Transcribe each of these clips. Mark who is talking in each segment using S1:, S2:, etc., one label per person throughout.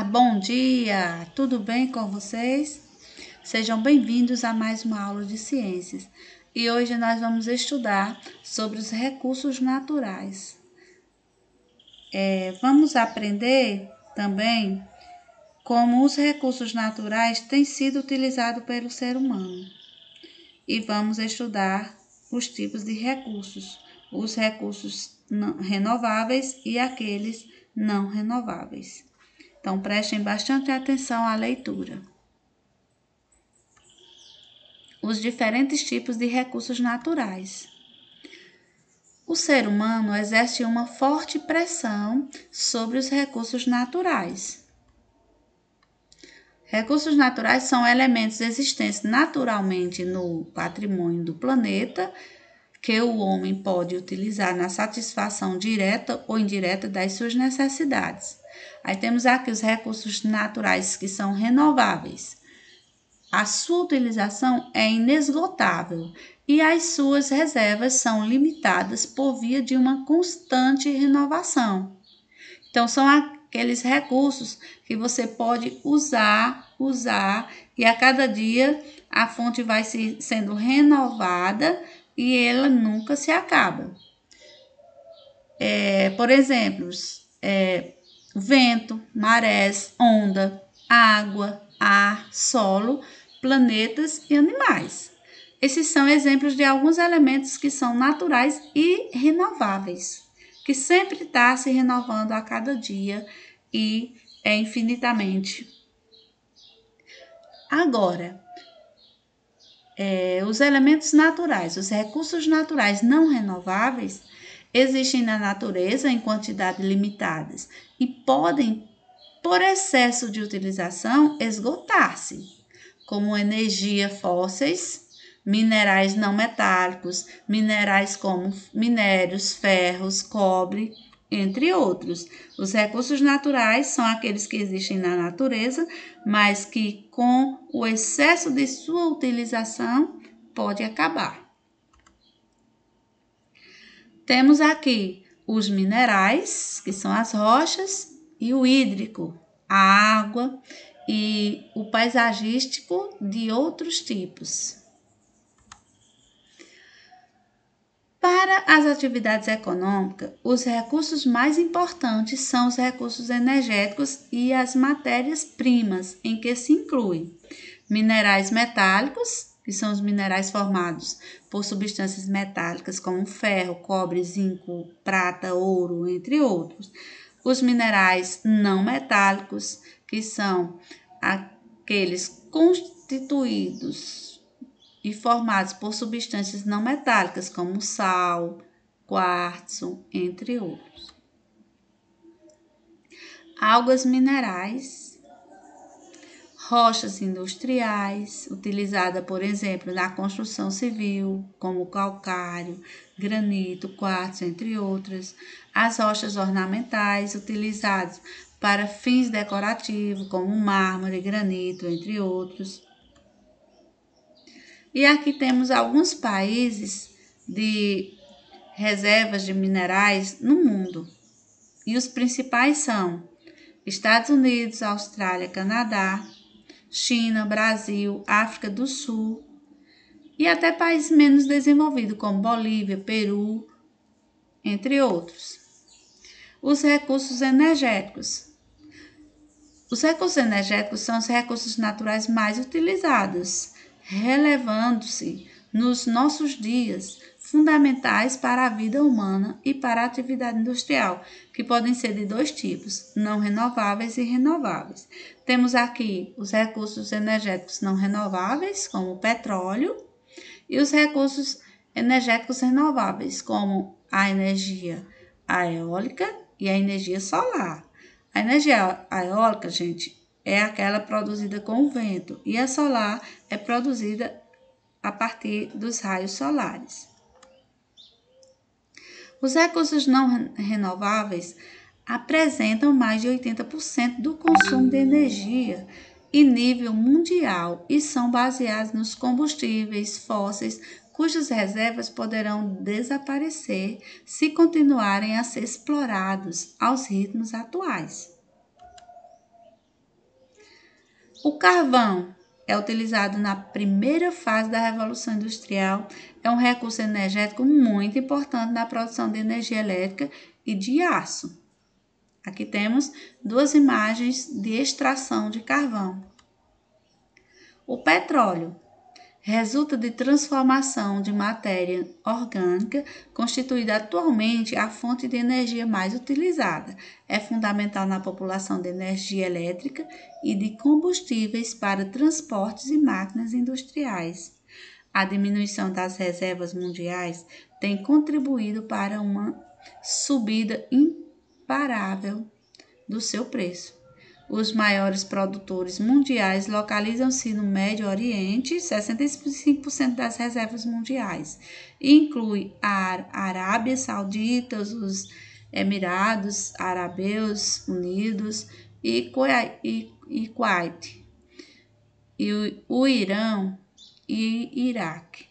S1: Olá, bom dia! Tudo bem com vocês? Sejam bem-vindos a mais uma aula de ciências. E hoje nós vamos estudar sobre os recursos naturais. Vamos aprender também como os recursos naturais têm sido utilizados pelo ser humano. E vamos estudar os tipos de recursos, os recursos renováveis e aqueles não renováveis. Então, prestem bastante atenção à leitura. Os diferentes tipos de recursos naturais. O ser humano exerce uma forte pressão sobre os recursos naturais. Recursos naturais são elementos existentes naturalmente no patrimônio do planeta, que o homem pode utilizar na satisfação direta ou indireta das suas necessidades. Aí temos aqui os recursos naturais que são renováveis. A sua utilização é inesgotável e as suas reservas são limitadas por via de uma constante renovação. Então, são aqueles recursos que você pode usar e a cada dia a fonte vai sendo renovada e ela nunca se acaba. Por exemplo, vento, marés, onda, água, ar, solo, planetas e animais. Esses são exemplos de alguns elementos que são naturais e renováveis, que sempre está se renovando a cada dia e é infinitamente. Agora, os elementos naturais, os recursos naturais não renováveis, existem na natureza em quantidades limitadas e podem, por excesso de utilização, esgotar-se, como energia fósseis, minerais não metálicos, minerais como minérios, ferros, cobre, entre outros. Os recursos naturais são aqueles que existem na natureza, mas que com o excesso de sua utilização pode acabar. Temos aqui os minerais, que são as rochas, e o hídrico, a água, e o paisagístico de outros tipos. Para as atividades econômicas, os recursos mais importantes são os recursos energéticos e as matérias-primas, em que se incluem minerais metálicos, que são os minerais formados por substâncias metálicas como ferro, cobre, zinco, prata, ouro, entre outros. Os minerais não metálicos, que são aqueles constituídos e formados por substâncias não metálicas, como sal, quartzo, entre outros. Algas minerais, rochas industriais, utilizada, por exemplo, na construção civil, como calcário, granito, quartzo, entre outras. As rochas ornamentais, utilizadas para fins decorativos, como mármore, granito, entre outros. E aqui temos alguns países de reservas de minerais no mundo. E os principais são Estados Unidos, Austrália, Canadá, China, Brasil, África do Sul e até países menos desenvolvidos, como Bolívia, Peru, entre outros. Os recursos energéticos. Os recursos energéticos são os recursos naturais mais utilizados, relevando-se nos nossos dias fundamentais para a vida humana e para a atividade industrial, que podem ser de dois tipos, não renováveis e renováveis. Temos aqui os recursos energéticos não renováveis, como o petróleo, e os recursos energéticos renováveis, como a energia eólica e a energia solar. A energia eólica, gente, é aquela produzida com o vento e a solar é produzida a partir dos raios solares. Os recursos não renováveis apresentam mais de 80% do consumo de energia em nível mundial e são baseados nos combustíveis fósseis, cujas reservas poderão desaparecer se continuarem a ser explorados aos ritmos atuais. O carvão é utilizado na primeira fase da Revolução Industrial, é um recurso energético muito importante na produção de energia elétrica e de aço. Aqui temos duas imagens de extração de carvão. O petróleo resulta de transformação de matéria orgânica, constituída atualmente a fonte de energia mais utilizada. É fundamental na população de energia elétrica e de combustíveis para transportes e máquinas industriais. A diminuição das reservas mundiais tem contribuído para uma subida imparável do seu preço. Os maiores produtores mundiais localizam-se no Médio Oriente, 65% das reservas mundiais. Inclui a Arábia Saudita, os Emirados Árabes Unidos e Kuwait, e o Irã e Iraque.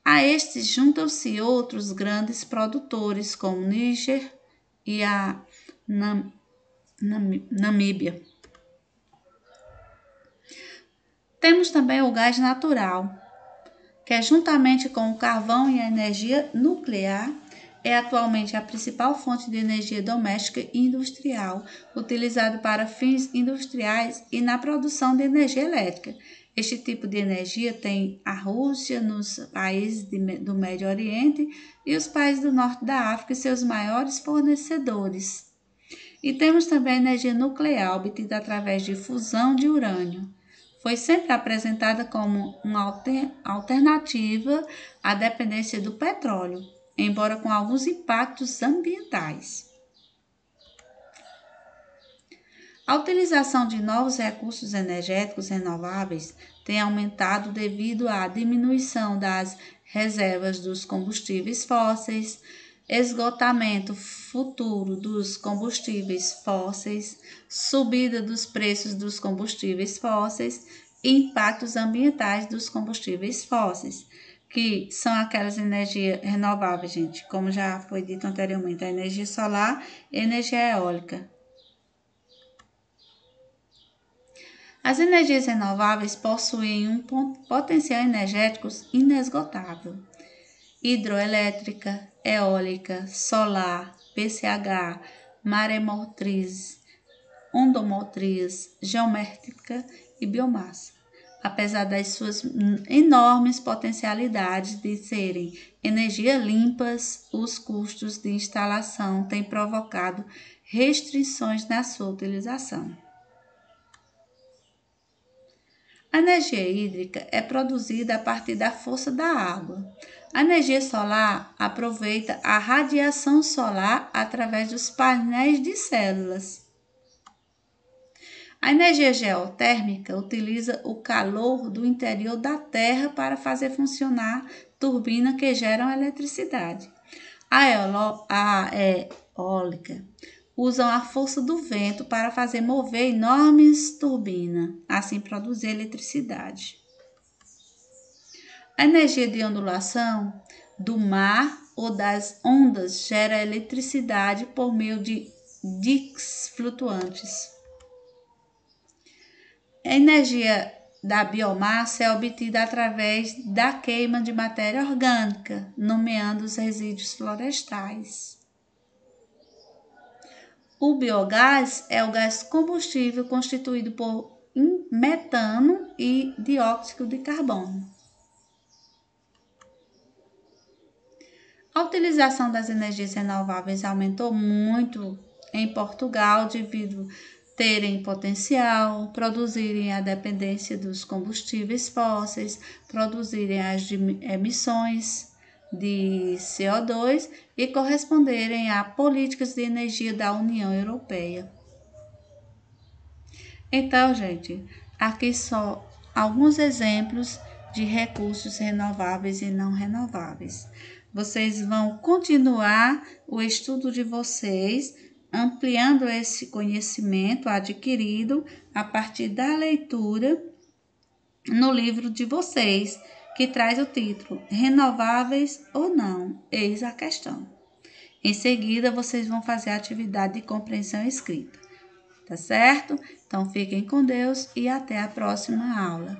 S1: A estes juntam-se outros grandes produtores, como Níger e a Namíbia. Temos também o gás natural, que juntamente com o carvão e a energia nuclear, é atualmente a principal fonte de energia doméstica e industrial, utilizado para fins industriais e na produção de energia elétrica. Este tipo de energia tem a Rússia, nos países do Médio Oriente e os países do norte da África, seus maiores fornecedores. E temos também a energia nuclear, obtida através de fusão de urânio. Foi sempre apresentada como uma alternativa à dependência do petróleo, embora com alguns impactos ambientais. A utilização de novos recursos energéticos renováveis tem aumentado devido à diminuição das reservas dos combustíveis fósseis, esgotamento futuro dos combustíveis fósseis, subida dos preços dos combustíveis fósseis e impactos ambientais dos combustíveis fósseis, que são aquelas energias renováveis, gente, como já foi dito anteriormente, a energia solar e a energia eólica. As energias renováveis possuem um potencial energético inesgotável. Hidroelétrica, eólica, solar, PCH, maremotriz, ondomotriz, geomértrica e biomassa. Apesar das suas enormes potencialidades de serem energias limpas, os custos de instalação têm provocado restrições na sua utilização. A energia hídrica é produzida a partir da força da água. A energia solar aproveita a radiação solar através dos painéis de células. A energia geotérmica utiliza o calor do interior da Terra para fazer funcionar turbinas que geram eletricidade. A eólica usam a força do vento para fazer mover enormes turbinas, assim produzir eletricidade. A energia de ondulação do mar ou das ondas gera eletricidade por meio de diques flutuantes. A energia da biomassa é obtida através da queima de matéria orgânica, nomeando os resíduos florestais. O biogás é o gás combustível constituído por metano e dióxido de carbono. A utilização das energias renováveis aumentou muito em Portugal devido terem potencial, produzirem a dependência dos combustíveis fósseis, produzirem as emissões de CO2 e corresponderem a políticas de energia da União Europeia. Então, gente, aqui só alguns exemplos de recursos renováveis e não renováveis. Vocês vão continuar o estudo de vocês, ampliando esse conhecimento adquirido a partir da leitura no livro de vocês, que traz o título Renováveis ou não? Eis a questão. Em seguida, vocês vão fazer a atividade de compreensão escrita. tá certo? Então fiquem com Deus e até a próxima aula.